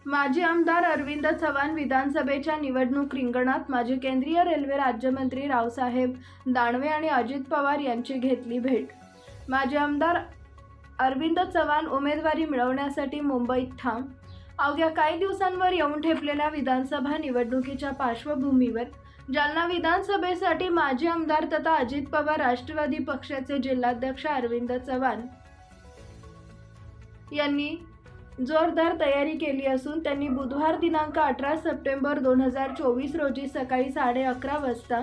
माजी आमदार अरविंद चव्हाण विधानसभेच्या निवडणूक रिंगणात माजी केंद्रीय रेल्वे राज्यमंत्री रावसाहेब दानवे आणि अजित पवार यांची घेतली भेट। माजी आमदार अरविंद चव्हाण उमेदवारी मिळवण्यासाठी मुंबईत ठाम। अवघ्या काही दिवसांवर येऊन ठेपलेल्या विधानसभा निवडणुकीच्या पार्श्वभूमीवर जालना विधानसभेसाठी माजी आमदार तथा अजित पवार राष्ट्रवादी पक्षाचे जिल्हाध्यक्ष अरविंद चव्हाण यांनी जोरदार तयारी केली असून त्यांनी बुधवार दिनांक 18 सप्टेंबर 2024 रोजी सकाळी 11:30 वाजता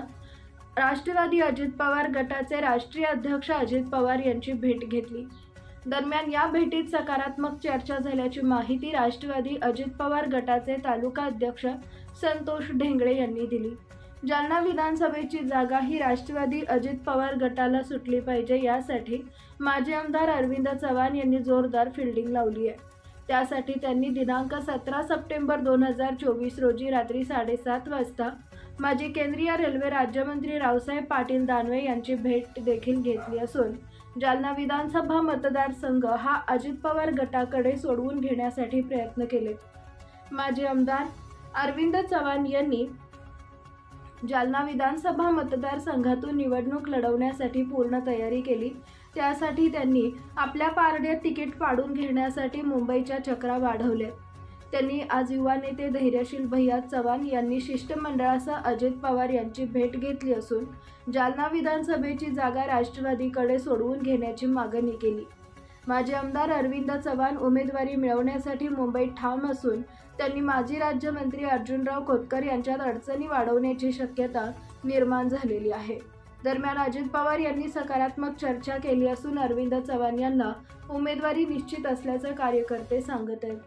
राष्ट्रवादी अजित पवार गटाचे राष्ट्रीय अध्यक्ष अजित पवार यांची भेट घेतली। दरम्यान या भेटीत सकारात्मक चर्चा झाल्याची माहिती राष्ट्रवादी अजित पवार गटाचे तालुका अध्यक्ष संतोष ढेंगळे यांनी दिली। जालना विधानसभेची जागा ही राष्ट्रवादी अजित पवार गटाला सुटली पाहिजे, यासाठी माजी आमदार अरविंद चव्हाण यांनी जोरदार फिल्डिंग लावली आहे। त्यासाठी त्यांनी दिनांक 17 सप्टेंबर 2024 रोजी रात्री 7:30 वाजता माजी केंद्रीय रेल्वे राज्यमंत्री रावसाहेब पाटील दानवे यांची भेट देखील घेतली असून जालना विधानसभा मतदारसंघ हा अजित पवार गटाकडे सोडवून घेण्यासाठी प्रयत्न केले। माजी आमदार अरविंद चव्हाण यांनी जालना विधानसभा मतदारसंघातून निवडणूक लढवण्यासाठी पूर्ण तयारी केली। त्यासाठी त्यांनी आपल्या पारड्यात तिकीट पाडून घेण्यासाठी मुंबईच्या चक्रा वाढवल्या। त्यांनी आज युवा नेते धैर्यशील भैया चव्हाण यांनी शिष्टमंडळासह अजित पवार यांची भेट घेतली असून जालना विधानसभेची जागा राष्ट्रवादीकडे सोडवून घेण्याची मागणी केली। माजी आमदार अरविंद चव्हाण उमेदवारी मिळवण्यासाठी मुंबईत ठाम असून त्यांनी माजी राज्यमंत्री अर्जुनराव खोतकर यांच्यात अडचणी वाढवण्याची शक्यता निर्माण झालेली आहे। दरम्यान अजित पवार यांनी सकारात्मक चर्चा केली असून अरविंद चव्हाण यांना उमेदवारी निश्चित असल्याचे कार्यकर्ते सांगत आहेत।